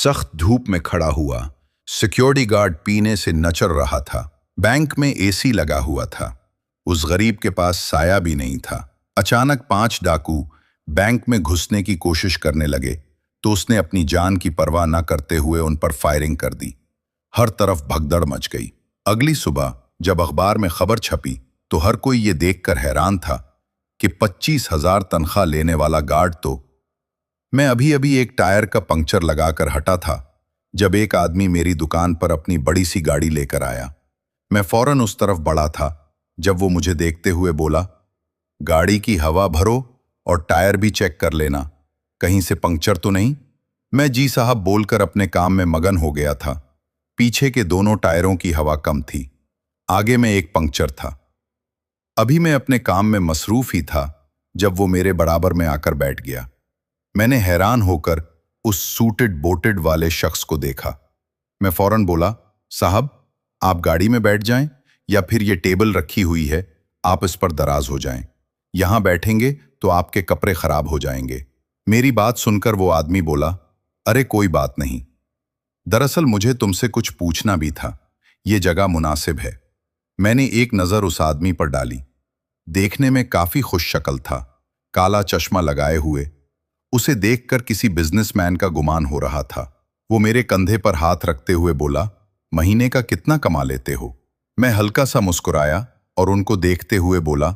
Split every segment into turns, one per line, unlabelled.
सख्त धूप में खड़ा हुआ। सिक्योरिटी गार्ड पीने से नचर रहा था। बैंक में एसी लगा हुआ था। उस गरीब के पास साया भी नहीं था। अचानक 5 डाकू बैंक में घुसने की कोशिश करने लगे तो उसने अपनी जान की परवाह न करते हुए उन पर फायरिंग कर दी। हर तरफ भगदड़ मच गई। अगली सुबह जब अखबार में खबर छपी तो हर कोई ये देखकर हैरान था कि 25,000 तनख्वाह लेने वाला गार्ड तो। मैं अभी अभी एक टायर का पंक्चर लगाकर हटा था जब एक आदमी मेरी दुकान पर अपनी बड़ी सी गाड़ी लेकर आया। मैं फौरन उस तरफ बढ़ा था जब वो मुझे देखते हुए बोला, गाड़ी की हवा भरो और टायर भी चेक कर लेना, कहीं से पंक्चर तो नहीं। मैं जी साहब बोलकर अपने काम में मगन हो गया था। पीछे के दोनों टायरों की हवा कम थी, आगे में एक पंक्चर था। अभी मैं अपने काम में मसरूफ ही था जब वो मेरे बराबर में आकर बैठ गया। मैंने हैरान होकर उस सूटेड बोटेड वाले शख्स को देखा। मैं फौरन बोला, साहब आप गाड़ी में बैठ जाएं या फिर ये टेबल रखी हुई है, आप इस पर दराज हो जाएं। यहां बैठेंगे तो आपके कपड़े खराब हो जाएंगे। मेरी बात सुनकर वो आदमी बोला, अरे कोई बात नहीं, दरअसल मुझे तुमसे कुछ पूछना भी था, ये जगह मुनासिब है। मैंने एक नज़र उस आदमी पर डाली। देखने में काफी खुश शक्ल था, काला चश्मा लगाए हुए। उसे देखकर किसी बिजनेसमैन का गुमान हो रहा था। वो मेरे कंधे पर हाथ रखते हुए बोला, महीने का कितना कमा लेते हो? मैं हल्का सा मुस्कुराया और उनको देखते हुए बोला,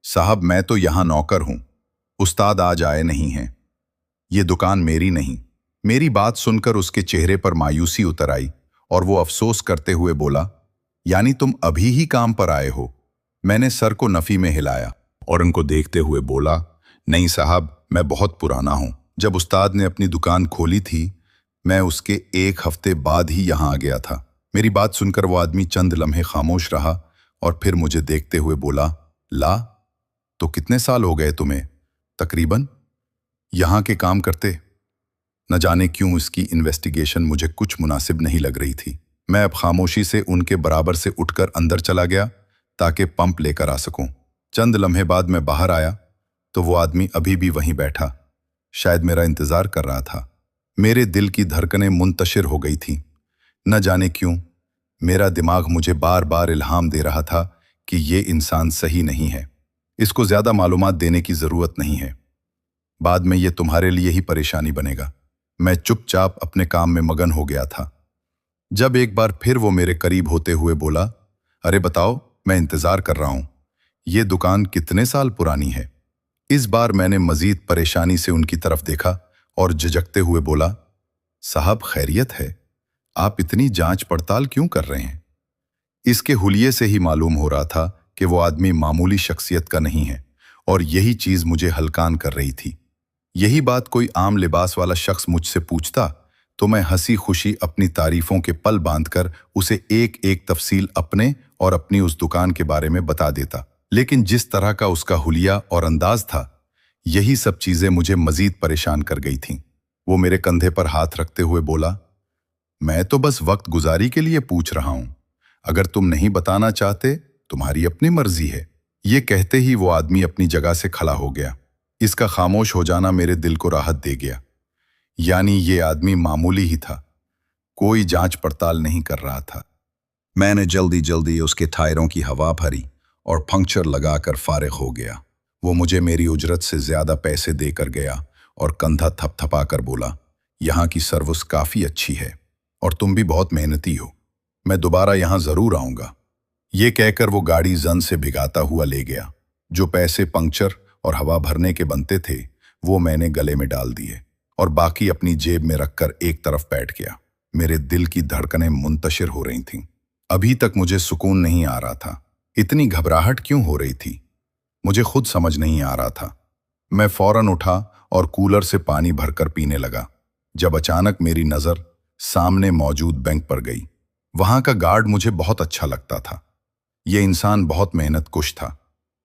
साहब मैं तो यहां नौकर हूं, उस्ताद आज आए नहीं हैं, ये दुकान मेरी नहीं। मेरी बात सुनकर उसके चेहरे पर मायूसी उतर आई और वो अफसोस करते हुए बोला, यानी तुम अभी ही काम पर आए हो? मैंने सर को नफी में हिलाया और उनको देखते हुए बोला, नहीं साहब मैं बहुत पुराना हूं। जब उस्ताद ने अपनी दुकान खोली थी मैं उसके 1 हफ्ते बाद ही यहां आ गया था। मेरी बात सुनकर वो आदमी चंद लम्हे खामोश रहा और फिर मुझे देखते हुए बोला, ला तो कितने साल हो गए तुम्हें तकरीबन यहां के काम करते? न जाने क्यों इसकी इन्वेस्टिगेशन मुझे कुछ मुनासिब नहीं लग रही थी। मैं अब खामोशी से उनके बराबर से उठकर अंदर चला गया ताकि पंप लेकर आ सकूं। चंद लम्हे बाद मैं बाहर आया तो वो आदमी अभी भी वहीं बैठा, शायद मेरा इंतजार कर रहा था। मेरे दिल की धड़कनें मुंतशिर हो गई थीं। न जाने क्यों मेरा दिमाग मुझे बार बार इल्हाम दे रहा था कि ये इंसान सही नहीं है, इसको ज्यादा मालूमात देने की जरूरत नहीं है, बाद में ये तुम्हारे लिए ही परेशानी बनेगा। मैं चुपचाप अपने काम में मगन हो गया था जब एक बार फिर वो मेरे करीब होते हुए बोला, अरे बताओ, मैं इंतजार कर रहा हूं, ये दुकान कितने साल पुरानी है? इस बार मैंने मजीद परेशानी से उनकी तरफ देखा और झिझकते हुए बोला, साहब खैरियत है, आप इतनी जांच पड़ताल क्यों कर रहे हैं? इसके हुलिये से ही मालूम हो रहा था कि वो आदमी मामूली शख्सियत का नहीं है और यही चीज मुझे हलकान कर रही थी। यही बात कोई आम लिबास वाला शख्स मुझसे पूछता तो मैं हंसी खुशी अपनी तारीफों के पल बांधकर उसे एक एक तफसील अपने और अपनी उस दुकान के बारे में बता देता। लेकिन जिस तरह का उसका हुलिया और अंदाज था, यही सब चीजें मुझे मजीद परेशान कर गई थीं। वो मेरे कंधे पर हाथ रखते हुए बोला, मैं तो बस वक्त गुजारी के लिए पूछ रहा हूं, अगर तुम नहीं बताना चाहते तुम्हारी अपनी मर्जी है। ये कहते ही वो आदमी अपनी जगह से खड़ा हो गया। इसका खामोश हो जाना मेरे दिल को राहत दे गया। यानी ये आदमी मामूली ही था, कोई जांच पड़ताल नहीं कर रहा था। मैंने जल्दी जल्दी उसके टायरों की हवा भरी और पंक्चर लगाकर फारिग हो गया। वो मुझे मेरी उजरत से ज्यादा पैसे देकर गया और कंधा थपथपाकर बोला, यहाँ की सर्विस काफी अच्छी है और तुम भी बहुत मेहनती हो, मैं दोबारा यहाँ जरूर आऊंगा। ये कहकर वो गाड़ी जन से भिगाता हुआ ले गया। जो पैसे पंक्चर और हवा भरने के बनते थे वो मैंने गले में डाल दिए और बाकी अपनी जेब में रखकर एक तरफ बैठ गया। मेरे दिल की धड़कनें मुंतशिर हो रही थीं। अभी तक मुझे सुकून नहीं आ रहा था। इतनी घबराहट क्यों हो रही थी मुझे खुद समझ नहीं आ रहा था। मैं फौरन उठा और कूलर से पानी भरकर पीने लगा जब अचानक मेरी नजर सामने मौजूद बैंक पर गई। वहां का गार्ड मुझे बहुत अच्छा लगता था। यह इंसान बहुत मेहनत कुश था।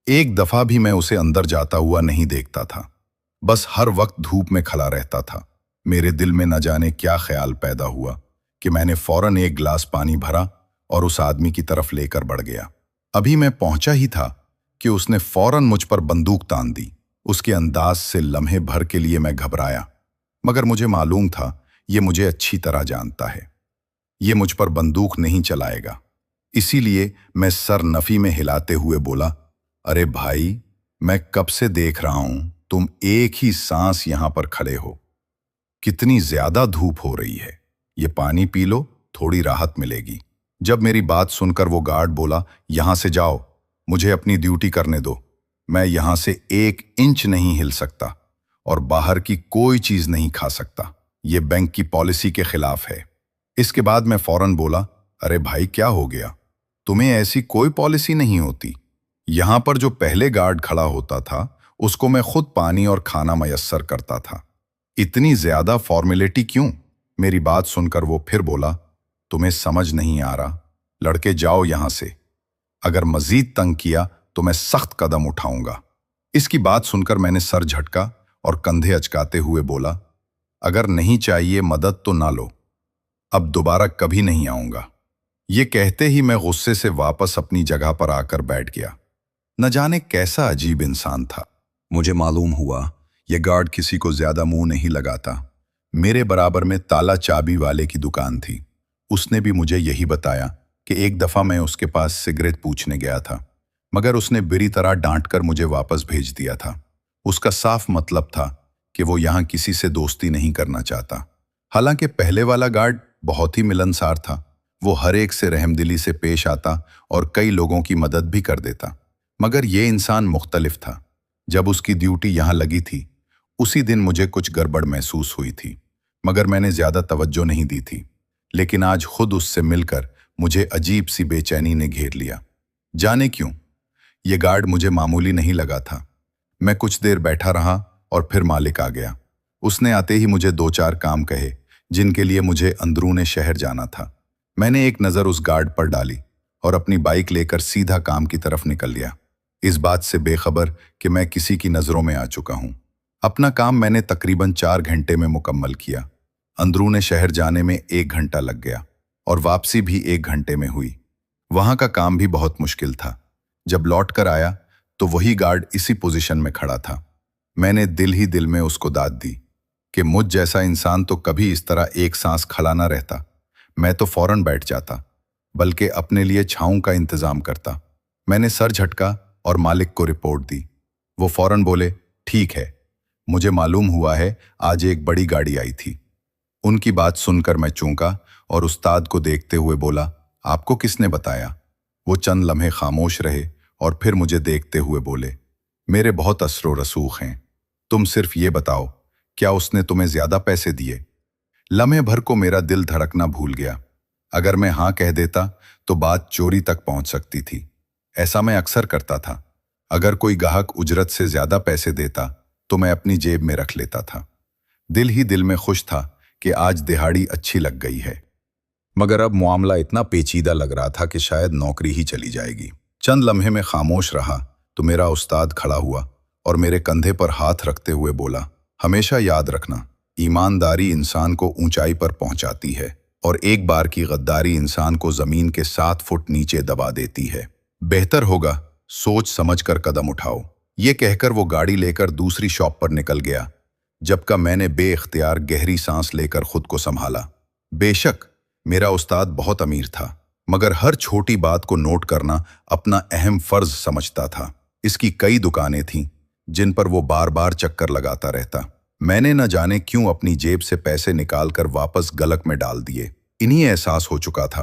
एक दफा भी मैं उसे अंदर जाता हुआ नहीं देखता था, बस हर वक्त धूप में खड़ा रहता था। मेरे दिल में न जाने क्या ख्याल पैदा हुआ कि मैंने फौरन एक गिलास पानी भरा और उस आदमी की तरफ लेकर बढ़ गया। अभी मैं पहुंचा ही था कि उसने फौरन मुझ पर बंदूक तान दी। उसके अंदाज से लम्हे भर के लिए मैं घबराया, मगर मुझे मालूम था یہ مجھے اچھی طرح جانتا ہے، یہ مجھ پر بندوق نہیں چلائے گا۔ اسی لیے میں سر نفی میں ہلاتے ہوئے بولا، ارے بھائی، میں کب سے دیکھ رہا ہوں تم ایک ہی سانس یہاں پر کھڑے ہو۔ کتنی زیادہ دھوپ ہو رہی ہے، یہ پانی پی لو، تھوڑی راحت ملے گی۔ جب میری بات سن کر وہ گارڈ بولا، یہاں سے جاؤ، مجھے اپنی ڈیوٹی کرنے دو، میں یہاں سے 1 انچ نہیں ہل سکتا اور باہر کی کوئی چیز نہیں کھا سکتا، یہ بینک کی پالیسی کے خلاف ہے۔ اس کے بعد میں فوراً بولا، ارے بھائی کیا ہو گیا؟ تمہیں ایسی کوئی پالیسی نہیں ہوتی۔ یہاں پر جو پہلے گارڈ کھڑا ہوتا تھا اس کو میں خود پانی اور کھانا میسر کرتا تھا، اتنی زیادہ فارمیلٹی کیوں؟ میری بات سن کر وہ پھر بولا، تمہیں سمجھ نہیں آ رہا، لڑکے جاؤ یہاں سے، اگر مزید تنگ کیا تو میں سخت قدم اٹھاؤں گا۔ اس کی بات سن کر میں نے سر جھٹکا اور کندھے اچکاتے ہوئے بولا، اگر نہیں چاہیے مدد تو نہ لو، اب دوبارہ کبھی نہیں آؤں گا۔ یہ کہتے ہی میں غصے سے واپس اپنی جگہ پر آ کر بیٹھ گیا۔ نہ جانے کیسا عجیب انسان تھا۔ مجھے معلوم ہوا یہ گارڈ کسی کو زیادہ منہ نہیں لگاتا۔ میرے برابر میں تالا چابی والے کی دکان تھی، اس نے بھی مجھے یہی بتایا کہ ایک دفعہ میں اس کے پاس سگریٹ پوچھنے گیا تھا، مگر اس نے بری طرح ڈانٹ کر مجھے واپس بھیج دیا تھا۔ اس کا صاف مطلب تھا کہ وہ یہاں کسی سے دوستی نہیں کرنا چاہتا۔ حالانکہ پہلے والا گارڈ بہت ہی ملنسار تھا، وہ ہر ایک سے رحم دلی سے پیش آتا اور کئی لوگوں کی مدد بھی کر دیتا، مگر یہ انسان مختلف تھا۔ جب اس کی ڈیوٹی یہاں لگی تھی اسی دن مجھے کچھ گڑبڑ محسوس ہوئی تھی، مگر میں نے زیادہ توجہ نہیں دی تھی۔ لیکن آج خود اس سے مل کر مجھے عجیب سی بے چینی نے گھیر لیا۔ جانے کیوں؟ یہ گارڈ مجھے معمولی نہیں لگا تھا۔ میں کچھ دیر بیٹھا رہا اور پھر مالک آ گیا۔ اس نے آتے ہی مجھے 2-4 کام کہے جن کے لیے مجھے اندرون شہر جانا تھا۔ میں نے ایک نظر اس گارڈ پر ڈالی اور اپنی بائک لے کر سیدھا کام کی طرف نکل لیا، اس بات سے بے خبر کہ میں کسی کی نظروں میں آ چکا ہوں۔ اپنا کام میں نے تقریباً 4 گھنٹے میں مکمل کیا۔ اندرون شہر جانے میں 1 گھنٹہ لگ گیا اور واپسی بھی 1 گھنٹے میں ہوئی۔ وہاں کا کام بھی بہت مشکل تھا۔ جب لوٹ کر آیا تو وہی گارڈ اسی پوزیشن میں کھڑا تھا۔ میں نے دل ہی دل میں اس کو داد دی کہ مجھ جیسا انسان تو کبھی اس طرح ایک سانس کھڑا نہ رہتا۔ میں تو فوراً بیٹھ جاتا، بلکہ اپنے لیے چھاؤں کا انتظام کرتا۔ میں نے سر جھٹکا اور مالک کو رپورٹ دی۔ وہ فوراً بولے، ٹھیک ہے، مجھے معلوم ہوا ہے آج ایک بڑی گاڑی آئی تھی۔ ان کی بات سن کر میں چونکا اور استاد کو دیکھتے ہوئے بولا، آپ کو کس نے بتایا؟ وہ چند لمحے خاموش رہے اور پھر مجھے دیکھتے ہوئے بولے، میرے بہت اثر و رسوخ ہیں، تم صرف یہ بتاؤ، کیا اس نے تمہیں زیادہ پیسے دیے؟ لمحے بھر کو میرا دل دھڑکنا بھول گیا۔ اگر میں ہاں کہہ دیتا تو بات چوری تک پہنچ سکتی تھی۔ ایسا میں اکثر کرتا تھا۔ اگر کوئی گاہک اجرت سے زیادہ پیسے دیتا تو میں اپنی جیب میں رکھ لیتا تھا۔ دل ہی دل میں خوش تھا کہ آج دہاڑی اچھی لگ گئی ہے، مگر اب معاملہ اتنا پیچیدہ لگ رہا تھا کہ شاید نوکری ہی چلی جائے گی۔ چند لمحے میں خاموش رہا تو میرا استاد کھڑا ہوا اور میرے کندھے پر ہاتھ رکھتے ہوئے بولا، ہمیشہ یاد رکھنا، ایمانداری انسان کو اونچائی پر پہنچاتی ہے اور ایک بار کی غداری انسان کو زمین کے 7 فٹ نیچے دبا دیتی ہے۔ بہتر ہوگا سوچ سمجھ کر قدم اٹھاؤ۔ یہ کہہ کر وہ گاڑی لے کر دوسری شاپ پر نکل گیا، جبکہ میں نے بے اختیار گہری سانس لے کر خود کو سنبھالا۔ بے شک میرا استاد بہت امیر تھا، مگر ہر چھوٹی بات کو نوٹ کرنا اپنا اہم فرض سمجھتا تھا۔ اس کی کئی دکانیں تھیں جن پر وہ بار بار چکر لگاتا رہتا۔ میں نے نہ جانے کیوں اپنی جیب سے پیسے نکال کر واپس گلک میں ڈال دیے۔ انہی احساس ہو چکا تھا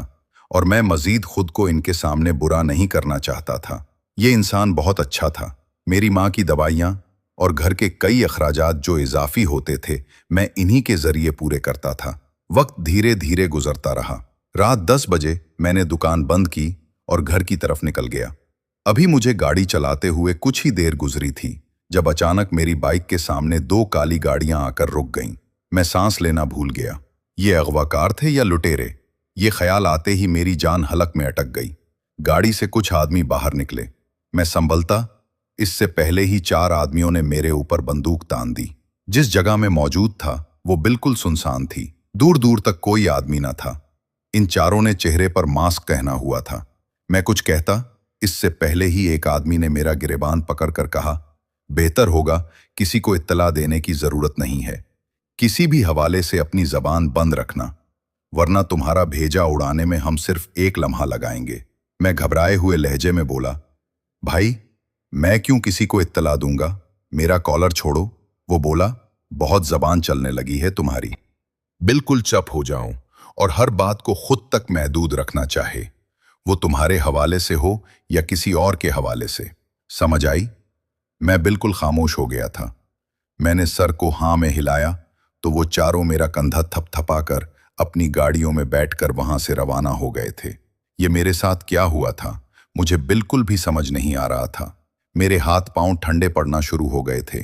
اور میں مزید خود کو ان کے سامنے برا نہیں کرنا چاہتا تھا۔ یہ انسان بہت اچھا تھا۔ میری ماں کی دوائیاں اور گھر کے کئی اخراجات جو اضافی ہوتے تھے میں انہی کے ذریعے پورے کرتا تھا۔ وقت دھیرے دھیرے گزرتا رہا۔ رات 10 بجے میں نے دکان بند کی اور گھر کی طرف نکل گیا۔ ابھی مجھے گاڑی چلاتے ہوئے کچھ ہی دیر گزری تھی جب اچانک میری بائک کے سامنے 2 کالی گاڑیاں آ کر رک گئیں۔ میں سانس لینا بھول گیا۔ یہ اغواکار تھے یا لٹیرے؟ یہ خیال آتے ہی میری جان حلق میں اٹک گئی۔ گاڑی سے کچھ آدمی باہر نکلے۔ میں سنبھلتا اس سے پہلے ہی 4 آدمیوں نے میرے اوپر بندوق تان دی۔ جس جگہ میں موجود تھا وہ بالکل سنسان تھی، دور دور تک کوئی آدمی نہ تھا۔ ان چاروں نے چہرے پر ماسک پہنا ہوا تھا۔ میں کچھ کہتا اس سے پہلے ہی ایک آدمی نے میرا گریبان پکڑ کر کہا، بہتر ہوگا کسی کو اطلاع دینے کی ضرورت نہیں ہے، किसी भी हवाले से अपनी जबान बंद रखना, वरना तुम्हारा भेजा उड़ाने में हम सिर्फ एक लम्हा लगाएंगे। मैं घबराए हुए लहजे में बोला, भाई, मैं क्यों किसी को इत्तला दूंगा? मेरा कॉलर छोड़ो। वो बोला, बहुत जबान चलने लगी है तुम्हारी। बिल्कुल चुप हो जाऊं और हर बात को खुद तक महदूद रखना चाहे, वो तुम्हारे हवाले से हो या किसी और के हवाले से। समझ आई? मैं बिल्कुल खामोश हो गया था। मैंने सर को हाँ में हिलाया तो वो चारों मेरा कंधा थपथपाकर अपनी गाड़ियों में बैठकर वहां से रवाना हो गए थे। ये मेरे साथ क्या हुआ था, मुझे बिल्कुल भी समझ नहीं आ रहा था। मेरे हाथ पांव ठंडे पड़ना शुरू हो गए थे।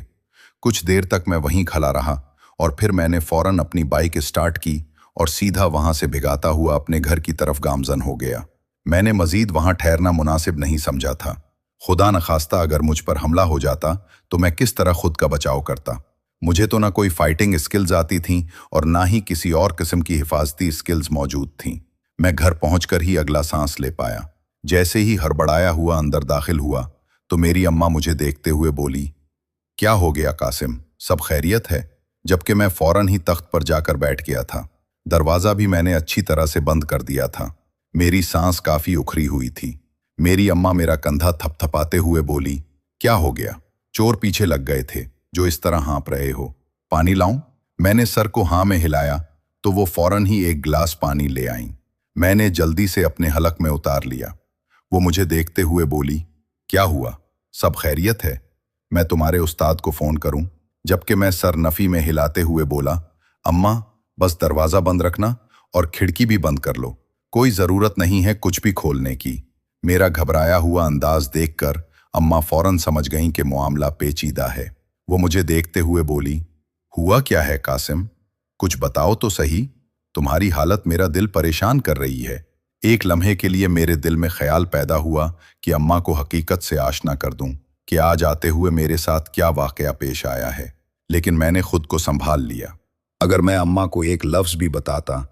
कुछ देर तक मैं वहीं खड़ा रहा और फिर मैंने फौरन अपनी बाइक स्टार्ट की और सीधा वहां से भिगाता हुआ अपने घर की तरफ गामजन हो गया। मैंने मजीद वहां ठहरना मुनासिब नहीं समझा था। खुदा न खास्ता अगर मुझ पर हमला हो जाता तो मैं किस तरह खुद का बचाव करता। मुझे तो ना कोई फाइटिंग स्किल्स आती थीं और ना ही किसी और किस्म की हिफाजती स्किल्स मौजूद थीं। मैं घर पहुंचकर ही अगला सांस ले पाया। जैसे ही हड़बड़ाया हुआ अंदर दाखिल हुआ तो मेरी अम्मा मुझे देखते हुए बोली, क्या हो गया कासिम, सब खैरियत है? जबकि मैं फौरन ही तख्त पर जाकर बैठ गया था। दरवाज़ा भी मैंने अच्छी तरह से बंद कर दिया था। मेरी सांस काफ़ी उखरी हुई थी। मेरी अम्मा मेरा कंधा थपथपाते हुए बोली, क्या हो गया? चोर पीछे लग गए थे जो इस तरह हाँप रहे हो? पानी लाऊं? मैंने सर को हाँ में हिलाया तो वो फौरन ही एक गिलास पानी ले आईं। मैंने जल्दी से अपने हलक में उतार लिया। वो मुझे देखते हुए बोली, क्या हुआ, सब खैरियत है? मैं तुम्हारे उस्ताद को फ़ोन करूं? जबकि मैं सर नफ़ी में हिलाते हुए बोला, अम्मा, बस दरवाज़ा बंद रखना और खिड़की भी बंद कर लो, कोई ज़रूरत नहीं है कुछ भी खोलने की। मेरा घबराया हुआ अंदाज देखकर अम्मा फौरन समझ गईं कि मामला पेचीदा है। वो मुझे देखते हुए बोली, हुआ क्या है कासिम, कुछ बताओ तो सही। तुम्हारी हालत मेरा दिल परेशान कर रही है। एक लम्हे के लिए मेरे दिल में ख्याल पैदा हुआ कि अम्मा को हकीकत से आशना कर दूं कि आज आते हुए मेरे साथ क्या वाकया पेश आया है, लेकिन मैंने खुद को संभाल लिया। अगर मैं अम्मा को एक लफ्ज़ भी बताता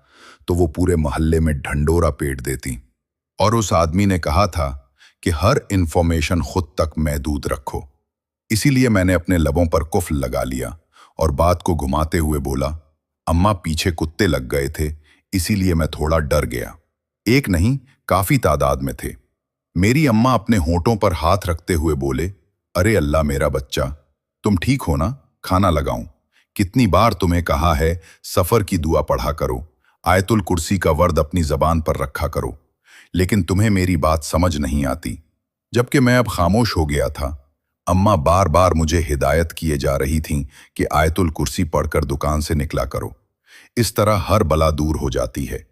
तो वो पूरे मोहल्ले में ढंडोरा पीट देती। और उस आदमी ने कहा था कि हर इंफॉर्मेशन खुद तक महदूद रखो। इसीलिए मैंने अपने लबों पर कुफ्ल लगा लिया और बात को घुमाते हुए बोला, अम्मा पीछे कुत्ते लग गए थे, इसीलिए मैं थोड़ा डर गया। एक नहीं, काफी तादाद में थे। मेरी अम्मा अपने होंठों पर हाथ रखते हुए बोले, अरे अल्लाह मेरा बच्चा, तुम ठीक हो ना? खाना लगाऊं? कितनी बार तुम्हें कहा है सफर की दुआ पढ़ा करो, आयतुल कुर्सी का वर्द अपनी जबान पर रखा करो, लेकिन तुम्हें मेरी बात समझ नहीं आती। जबकि मैं अब खामोश हो गया था। अम्मा बार बार मुझे हिदायत किए जा रही थीं कि आयतुल कुर्सी पढ़कर दुकान से निकला करो, इस तरह हर बला दूर हो जाती है।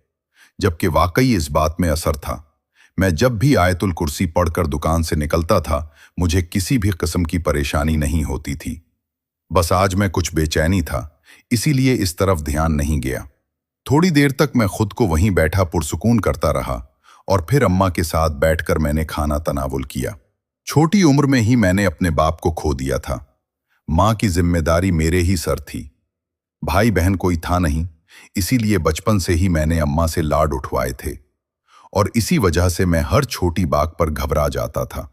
जबकि वाकई इस बात में असर था। मैं जब भी आयतुल कुर्सी पढ़कर दुकान से निकलता था मुझे किसी भी किस्म की परेशानी नहीं होती थी। बस आज मैं कुछ बेचैनी था, इसीलिए इस तरफ ध्यान नहीं गया। थोड़ी देर तक मैं खुद को वहीं बैठा पुरसुकून करता रहा और फिर अम्मा के साथ बैठकर मैंने खाना तनावुल किया। छोटी उम्र में ही मैंने अपने बाप को खो दिया था। माँ की जिम्मेदारी मेरे ही सर थी। भाई बहन कोई था नहीं, इसीलिए बचपन से ही मैंने अम्मा से लाड उठवाए थे और इसी वजह से मैं हर छोटी बात पर घबरा जाता था,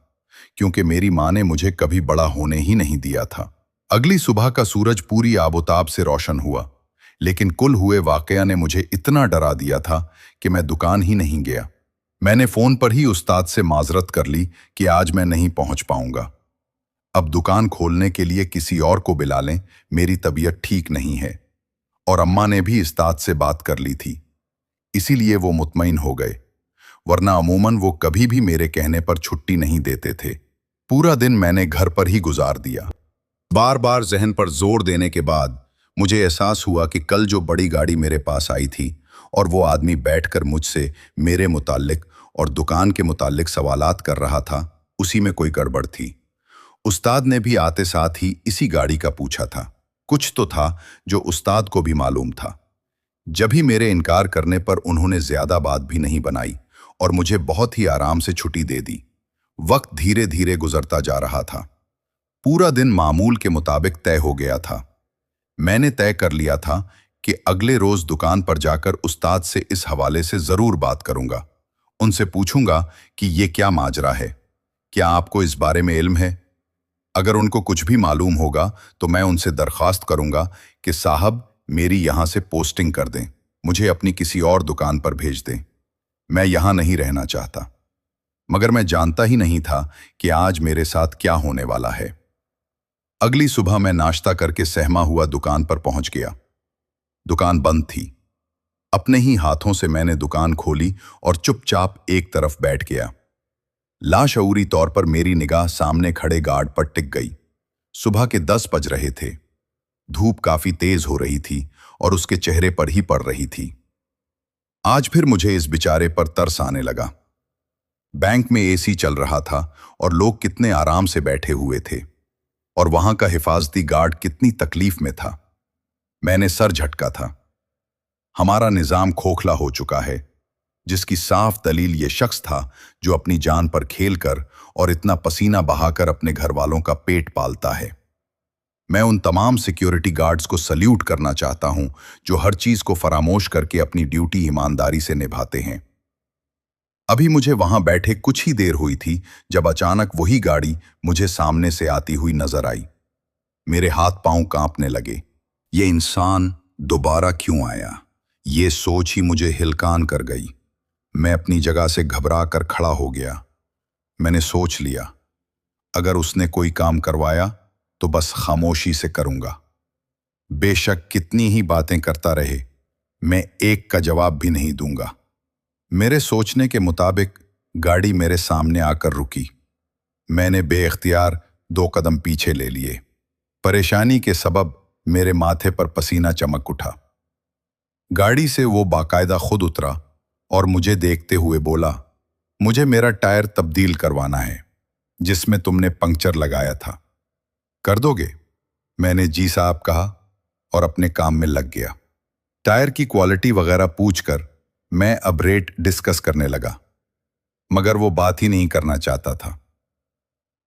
क्योंकि मेरी माँ ने मुझे कभी बड़ा होने ही नहीं दिया था। अगली सुबह का सूरज पूरी आबोताब से रोशन हुआ, लेकिन कुल हुए वाकया ने मुझे इतना डरा दिया था कि मैं दुकान ही नहीं गया। मैंने फोन पर ही उस्ताद से माजरत कर ली कि आज मैं नहीं पहुंच पाऊंगा। अब दुकान खोलने के लिए किसी और को बुला लें, मेरी तबीयत ठीक नहीं है। और अम्मा ने भी उस्ताद से बात कर ली थी, इसीलिए वो मुतमईन हो गए, वरना अमूमन वो कभी भी मेरे कहने पर छुट्टी नहीं देते थे। पूरा दिन मैंने घर पर ही गुजार दिया। बार बार जहन पर जोर देने के बाद मुझे एहसास हुआ कि कल जो बड़ी गाड़ी मेरे पास आई थी और वो आदमी बैठकर मुझसे मेरे मुताल्लिक और दुकान के मुताल्लिक सवालात कर रहा था, उसी में कोई गड़बड़ थी। उस्ताद ने भी आते साथ ही इसी गाड़ी का पूछा था। कुछ तो था जो उस्ताद को भी मालूम था। जब ही मेरे इनकार करने पर उन्होंने ज्यादा बात भी नहीं बनाई और मुझे बहुत ही आराम से छुट्टी दे दी। वक्त धीरे धीरे गुजरता जा रहा था। पूरा दिन मामूल के मुताबिक तय हो गया था। मैंने तय कर लिया था कि अगले रोज दुकान पर जाकर उस्ताद से इस हवाले से जरूर बात करूंगा। उनसे पूछूंगा कि ये क्या माजरा है, क्या आपको इस बारे में इल्म है? अगर उनको कुछ भी मालूम होगा तो मैं उनसे दरख्वास्त करूंगा कि साहब मेरी यहाँ से पोस्टिंग कर दें, मुझे अपनी किसी और दुकान पर भेज दें। मैं यहाँ नहीं रहना चाहता। मगर मैं जानता ही नहीं था कि आज मेरे साथ क्या होने वाला है। अगली सुबह मैं नाश्ता करके सहमा हुआ दुकान पर पहुंच गया। दुकान बंद थी। अपने ही हाथों से मैंने दुकान खोली और चुपचाप एक तरफ बैठ गया। लाशऊरी तौर पर मेरी निगाह सामने खड़े गार्ड पर टिक गई। सुबह के 10 बज रहे थे। धूप काफी तेज हो रही थी और उसके चेहरे पर ही पड़ रही थी। आज फिर मुझे इस बेचारे पर तरस आने लगा। बैंक में एसी चल रहा था और लोग कितने आराम से बैठे हुए थे, और वहां का हिफाजती गार्ड कितनी तकलीफ में था। मैंने सर झटका था। हमारा निजाम खोखला हो चुका है, जिसकी साफ दलील ये शख्स था जो अपनी जान पर खेलकर और इतना पसीना बहाकर अपने घर वालों का पेट पालता है। मैं उन तमाम सिक्योरिटी गार्ड्स को सल्यूट करना चाहता हूं जो हर चीज को फरामोश करके अपनी ड्यूटी ईमानदारी से निभाते हैं। अभी मुझे वहां बैठे कुछ ही देर हुई थी जब अचानक वही गाड़ी मुझे सामने से आती हुई नजर आई। मेरे हाथ पांव कांपने लगे। ये इंसान दोबारा क्यों आया, ये सोच ही मुझे हिलकान कर गई। मैं अपनी जगह से घबरा कर खड़ा हो गया। मैंने सोच लिया, अगर उसने कोई काम करवाया तो बस खामोशी से करूंगा। बेशक कितनी ही बातें करता रहे, मैं एक का जवाब भी नहीं दूंगा। मेरे सोचने के मुताबिक गाड़ी मेरे सामने आकर रुकी। मैंने बेइख्तियार 2 कदम पीछे ले लिए। परेशानी के सबब मेरे माथे पर पसीना चमक उठा। गाड़ी से वो बाकायदा खुद उतरा और मुझे देखते हुए बोला, मुझे मेरा टायर तब्दील करवाना है, जिसमें तुमने पंक्चर लगाया था। कर दोगे? मैंने जी साहब कहा और अपने काम में लग गया। टायर की क्वालिटी वगैरह पूछकर मैं अब रेट डिस्कस करने लगा, मगर वो बात ही नहीं करना चाहता था।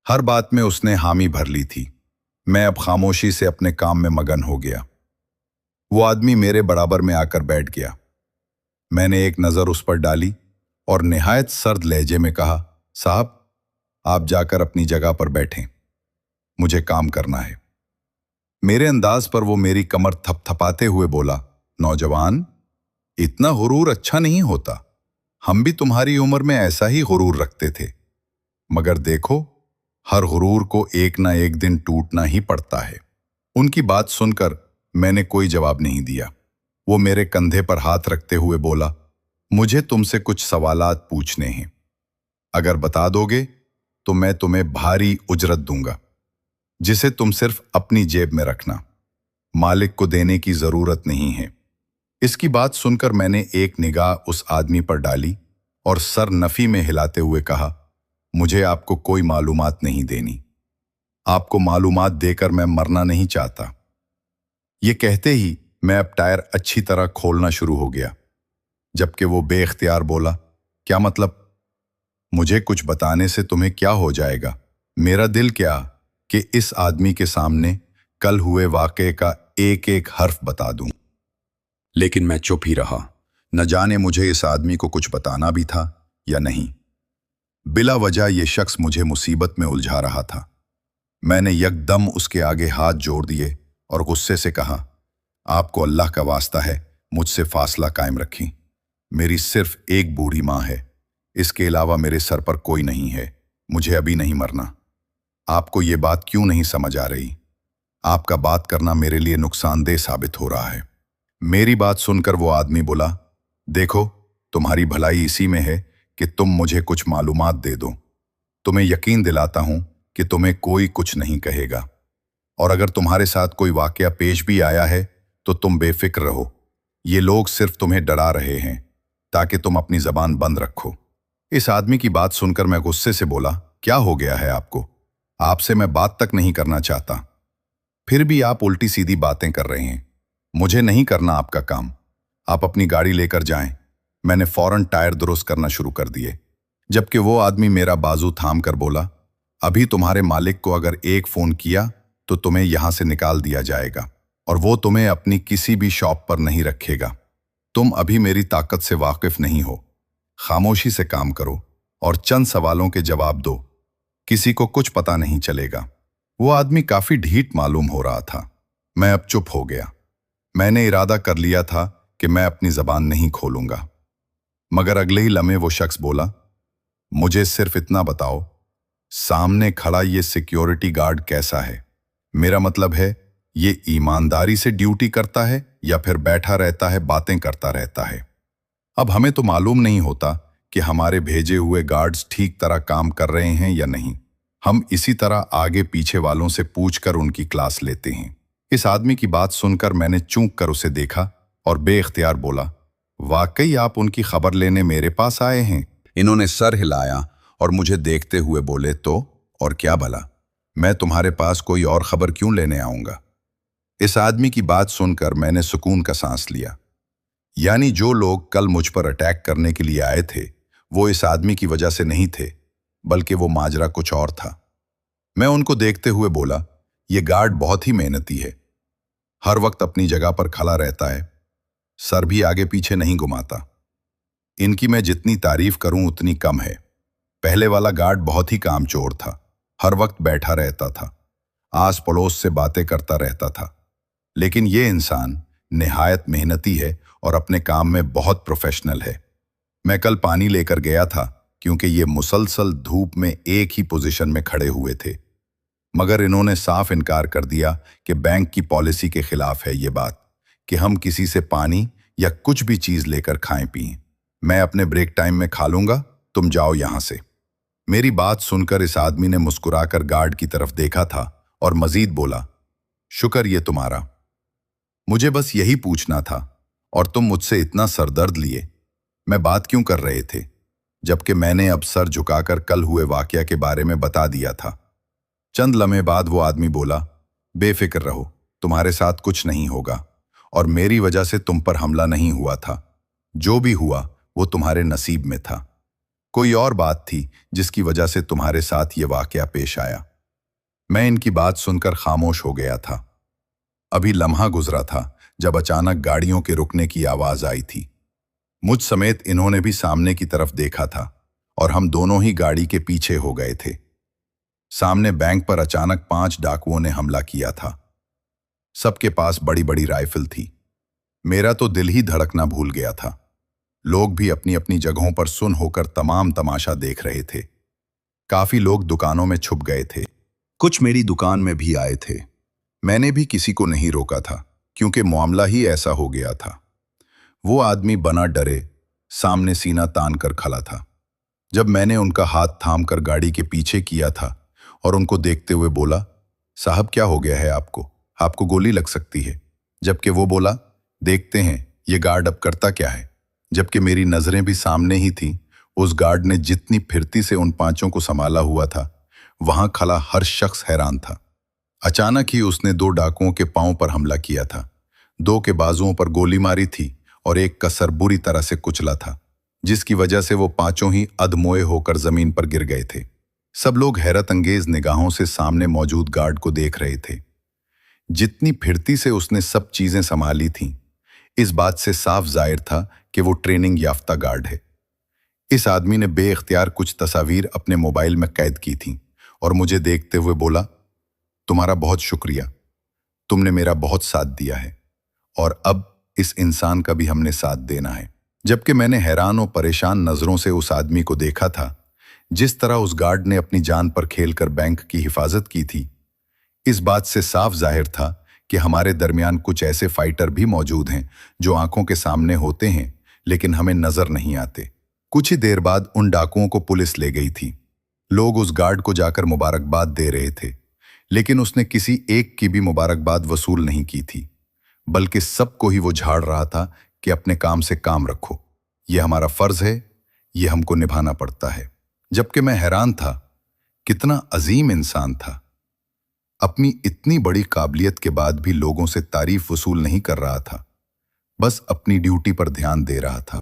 हर बात में उसने हामी भर ली थी। मैं अब खामोशी से अपने काम में मगन हो गया। वो आदमी मेरे बराबर में आकर बैठ गया। मैंने एक नज़र उस पर डाली और निहायत सर्द लहजे में कहा, साहब आप जाकर अपनी जगह पर बैठें, मुझे काम करना है। मेरे अंदाज पर वो मेरी कमर थपथपाते हुए बोला, नौजवान, इतना गुरूर अच्छा नहीं होता। हम भी तुम्हारी उम्र में ऐसा ही गुरूर रखते थे, मगर देखो हर गुरूर को एक ना एक दिन टूटना ही पड़ता है। उनकी बात सुनकर मैंने कोई जवाब नहीं दिया। वो मेरे कंधे पर हाथ रखते हुए बोला, मुझे तुमसे कुछ सवालात पूछने हैं। अगर बता दोगे तो मैं तुम्हें भारी उजरत दूंगा, जिसे तुम सिर्फ अपनी जेब में रखना, मालिक को देने की जरूरत नहीं है। इसकी बात सुनकर मैंने एक निगाह उस आदमी पर डाली और सर नफी में हिलाते हुए कहा, मुझे आपको कोई मालूमात नहीं देनी। आपको मालूमात देकर मैं मरना नहीं चाहता। ये कहते ही मैं अब टायर अच्छी तरह खोलना शुरू हो गया, जबकि वो बेइख्तियार बोला, क्या मतलब? मुझे कुछ बताने से तुम्हें क्या हो जाएगा? मेरा दिल क्या कि इस आदमी के सामने कल हुए वाक़े का एक एक हर्फ बता दूं। लेकिन मैं चुप ही रहा। न जाने मुझे इस आदमी को कुछ बताना भी था या नहीं। बिला वजह ये शख्स मुझे मुसीबत में उलझा रहा था। मैंने यकदम उसके आगे हाथ जोड़ दिए और गुस्से से कहा, आपको अल्लाह का वास्ता है मुझसे फासला कायम रखें। मेरी सिर्फ एक बूढ़ी माँ है, इसके अलावा मेरे सर पर कोई नहीं है। मुझे अभी नहीं मरना। आपको ये बात क्यों नहीं समझ आ रही? आपका बात करना मेरे लिए नुकसानदेह साबित हो रहा है। मेरी बात सुनकर वो आदमी बोला, देखो तुम्हारी भलाई इसी में है कि तुम मुझे कुछ मालूमात दे दो। तुम्हें यकीन दिलाता हूं कि तुम्हें कोई कुछ नहीं कहेगा, और अगर तुम्हारे साथ कोई वाकया पेश भी आया है तो तुम बेफिक्र रहो। ये लोग सिर्फ तुम्हें डरा रहे हैं ताकि तुम अपनी जबान बंद रखो। इस आदमी की बात सुनकर मैं गुस्से से बोला, क्या हो गया है आपको? आपसे मैं बात तक नहीं करना चाहता, फिर भी आप उल्टी सीधी बातें कर रहे हैं। मुझे नहीं करना आपका काम। आप अपनी गाड़ी लेकर जाएं। मैंने फौरन टायर दुरुस्त करना शुरू कर दिए, जबकि वो आदमी मेरा बाजू थाम कर बोला, अभी तुम्हारे मालिक को अगर एक फोन किया तो तुम्हें यहां से निकाल दिया जाएगा और वो तुम्हें अपनी किसी भी शॉप पर नहीं रखेगा। तुम अभी मेरी ताकत से वाकिफ नहीं हो। खामोशी से काम करो और चंद सवालों के जवाब दो। किसी को कुछ पता नहीं चलेगा। वो आदमी काफी ढीठ मालूम हो रहा था। मैं अब चुप हो गया। मैंने इरादा कर लिया था कि मैं अपनी जबान नहीं खोलूंगा, मगर अगले ही लम्हे वो शख्स बोला, मुझे सिर्फ इतना बताओ, सामने खड़ा ये सिक्योरिटी गार्ड कैसा है? मेरा मतलब है, ये ईमानदारी से ड्यूटी करता है या फिर बैठा रहता है, बातें करता रहता है? अब हमें तो मालूम नहीं होता कि हमारे भेजे हुए गार्ड्स ठीक तरह काम कर रहे हैं या नहीं। हम इसी तरह आगे पीछे वालों से पूछकर उनकी क्लास लेते हैं। इस आदमी की बात सुनकर मैंने चूक कर उसे देखा और बेइख्तियार बोला, वाकई आप उनकी खबर लेने मेरे पास आए हैं? इन्होंने सर हिलाया और मुझे देखते हुए बोले, तो और क्या भला, मैं तुम्हारे पास कोई और खबर क्यों लेने आऊंगा? इस आदमी की बात सुनकर मैंने सुकून का सांस लिया। यानी जो लोग कल मुझ पर अटैक करने के लिए आए थे, वो इस आदमी की वजह से नहीं थे, बल्कि वो माजरा कुछ और था। मैं उनको देखते हुए बोला, ये गार्ड बहुत ही मेहनती है, हर वक्त अपनी जगह पर खड़ा रहता है, सर भी आगे पीछे नहीं घुमाता। इनकी मैं जितनी तारीफ करूं उतनी कम है। पहले वाला गार्ड बहुत ही कामचोर था, हर वक्त बैठा रहता था, आस पड़ोस से बातें करता रहता था। लेकिन ये इंसान निहायत मेहनती है और अपने काम में बहुत प्रोफेशनल है। मैं कल पानी लेकर गया था क्योंकि ये मुसलसल धूप में एक ही पोजीशन में खड़े हुए थे, मगर इन्होंने साफ इनकार कर दिया कि बैंक की पॉलिसी के खिलाफ है ये बात कि हम किसी से पानी या कुछ भी चीज लेकर खाएं पिएं। मैं अपने ब्रेक टाइम में खा लूंगा, तुम जाओ यहां से। मेरी बात सुनकर इस आदमी ने मुस्कुराकर गार्ड की तरफ देखा था और मजीद बोला, शुक्र ये तुम्हारा, मुझे बस यही पूछना था और तुम मुझसे इतना सरदर्द लिए। मैं बात क्यों कर रहे थे, जबकि मैंने अब सर झुकाकर कल हुए वाकया के बारे में बता दिया था। चंद लम्हे बाद वो आदमी बोला, बेफिक्र रहो, तुम्हारे साथ कुछ नहीं होगा और मेरी वजह से तुम पर हमला नहीं हुआ था। जो भी हुआ वो तुम्हारे नसीब में था। कोई और बात थी जिसकी वजह से तुम्हारे साथ ये वाकया पेश आया। मैं इनकी बात सुनकर खामोश हो गया था। अभी लम्हा गुजरा था जब अचानक गाड़ियों के रुकने की आवाज आई थी। मुझ समेत इन्होंने भी सामने की तरफ देखा था और हम दोनों ही गाड़ी के पीछे हो गए थे। सामने बैंक पर अचानक 5 डाकुओं ने हमला किया था। सबके पास बड़ी बड़ी राइफल थी। मेरा तो दिल ही धड़कना भूल गया था। लोग भी अपनी अपनी जगहों पर सुन होकर तमाम तमाशा देख रहे थे। काफी लोग दुकानों में छुप गए थे, कुछ मेरी दुकान में भी आए थे। मैंने भी किसी को नहीं रोका था क्योंकि मामला ही ऐसा हो गया था। वो आदमी बना डरे सामने सीना तान कर खड़ा था। जब मैंने उनका हाथ थाम कर गाड़ी के पीछे किया था और उनको देखते हुए बोला, साहब क्या हो गया है आपको, आपको गोली लग सकती है, जबकि वो बोला, देखते हैं ये गार्ड अब करता क्या है। जबकि मेरी नजरें भी सामने ही थीं, उस गार्ड ने जितनी फिरती से उन 5 को संभाला हुआ था, वहां खड़ा हर शख्स हैरान था। अचानक ही उसने 2 डाकुओं के पांव पर हमला किया था, 2 के बाजुओं पर गोली मारी थी और एक का सर बुरी तरह से कुचला था, जिसकी वजह से वो 5 ही अधमोए होकर जमीन पर गिर गए थे। सब लोग हैरत अंगेज निगाहों से सामने मौजूद गार्ड को देख रहे थे। जितनी फिरती से उसने सब चीजें संभाली थीं, इस बात से साफ जाहिर था कि वो ट्रेनिंग याफ्ता गार्ड है। इस आदमी ने बेइख्तियार कुछ तस्वीर अपने मोबाइल में कैद की थीं और मुझे देखते हुए बोला, तुम्हारा बहुत शुक्रिया, तुमने मेरा बहुत साथ दिया है और अब इस इंसान का भी हमने साथ देना है। जबकि मैंने हैरान और परेशान नजरों से उस आदमी को देखा था, जिस तरह उस गार्ड ने अपनी जान पर खेलकर बैंक की हिफाजत की थी, इस बात से साफ जाहिर था कि हमारे दरमियान कुछ ऐसे फाइटर भी मौजूद हैं जो आंखों के सामने होते हैं लेकिन हमें नजर नहीं आते। कुछ ही देर बाद उन डाकुओं को पुलिस ले गई थी। लोग उस गार्ड को जाकर मुबारकबाद दे रहे थे, लेकिन उसने किसी एक की भी मुबारकबाद वसूल नहीं की थी, बल्कि सबको ही वो झाड़ रहा था कि अपने काम से काम रखो, ये हमारा फर्ज है, ये हमको निभाना पड़ता है। जबकि मैं हैरान था, कितना अजीम इंसान था। अपनी इतनी बड़ी काबिलियत के बाद भी लोगों से तारीफ वसूल नहीं कर रहा था, बस अपनी ड्यूटी पर ध्यान दे रहा था।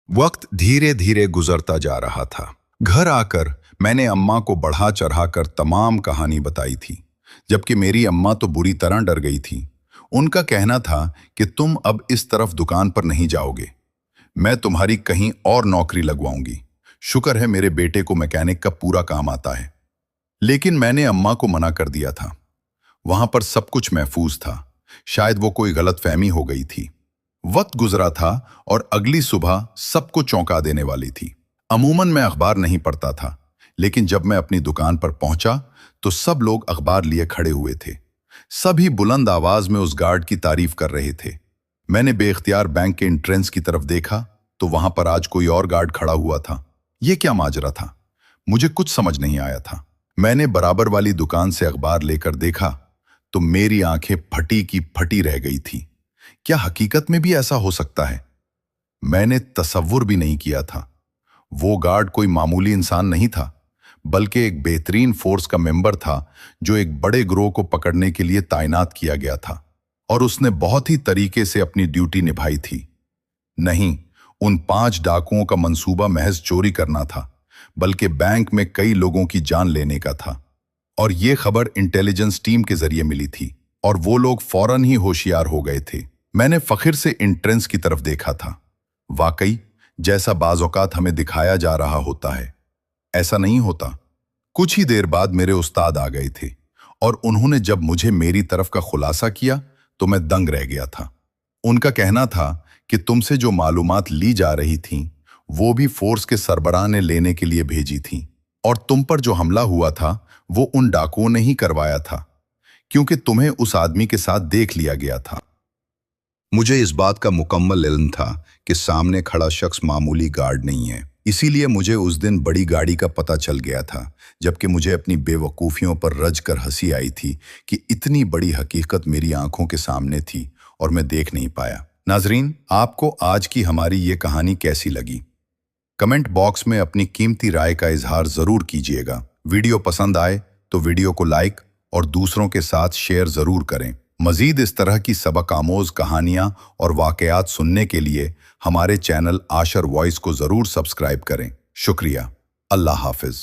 वक्त धीरे धीरे गुजरता जा रहा था। घर आकर मैंने अम्मा को बढ़ा चढ़ाकर तमाम कहानी बताई थी, जबकि मेरी अम्मा तो बुरी तरह डर गई थी। उनका कहना था कि तुम अब इस तरफ दुकान पर नहीं जाओगे, मैं तुम्हारी कहीं और नौकरी लगवाऊंगी। शुक्र है मेरे बेटे को मैकेनिक का पूरा काम आता है। लेकिन मैंने अम्मा को मना कर दिया था। वहां पर सब कुछ महफूज था, शायद वो कोई गलतफहमी हो गई थी। वक्त गुजरा था और अगली सुबह सबको चौंका देने वाली थी। अमूमन मैं अखबार नहीं पढ़ता था, लेकिन जब मैं अपनी दुकान पर पहुंचा तो सब लोग अखबार लिए खड़े हुए थे। सभी बुलंद आवाज में उस गार्ड की तारीफ कर रहे थे। मैंने बेख्तियार बैंक के एंट्रेंस की तरफ देखा तो वहां पर आज कोई और गार्ड खड़ा हुआ था। ये क्या माजरा था? मुझे कुछ समझ नहीं आया था। मैंने बराबर वाली दुकान से अखबार लेकर देखा तो मेरी आंखें फटी की फटी रह गई थी। क्या हकीकत में भी ऐसा हो सकता है? मैंने तसव्वुर भी नहीं किया था। वो गार्ड कोई मामूली इंसान नहीं था, बल्कि एक बेहतरीन फोर्स का मेंबर था जो एक बड़े गिरोह को पकड़ने के लिए तैनात किया गया था, और उसने बहुत ही तरीके से अपनी ड्यूटी निभाई थी। नहीं, उन 5 डाकुओं का मंसूबा महज चोरी करना था, बल्कि बैंक में कई लोगों की जान लेने का था। और ये खबर इंटेलिजेंस टीम के जरिए मिली थी और वो लोग फौरन ही होशियार हो गए थे। मैंने फखर से एंट्रेंस की तरफ देखा था। वाकई जैसा बाज़ औक़ात हमें दिखाया जा रहा होता है, ऐसा नहीं होता। कुछ ही देर बाद मेरे उस्ताद आ गए थे और उन्होंने जब मुझे मेरी तरफ का खुलासा किया तो मैं दंग रह गया था। उनका कहना था कि तुमसे जो मालूमात ली जा रही थीं, वो भी फोर्स के सरबराह ने लेने के लिए भेजी थीं, और तुम पर जो हमला हुआ था वो उन डाकुओं ने ही करवाया था, क्योंकि तुम्हें उस आदमी के साथ देख लिया गया था। मुझे इस बात का मुकम्मल इल्म था कि सामने खड़ा शख्स मामूली गार्ड नहीं है। इसीलिए मुझे उस दिन बड़ी गाड़ी का पता चल गया था, जबकि मुझे अपनी बेवकूफ़ियों पर रज कर हंसी आई थी कि इतनी बड़ी हकीकत मेरी आंखों के सामने थी और मैं देख नहीं पाया। नाजरीन, आपको आज की हमारी ये कहानी कैसी लगी? कमेंट बॉक्स में अपनी कीमती राय का इजहार ज़रूर कीजिएगा। वीडियो पसंद आए तो वीडियो को लाइक और दूसरों के साथ शेयर ज़रूर करें। मज़ीद इस तरह की सबक आमोज़ कहानियाँ और वाक़यात सुनने के लिए हमारे चैनल आशर वॉइस को ज़रूर सब्सक्राइब करें। शुक्रिया। अल्लाह हाफ़िज़।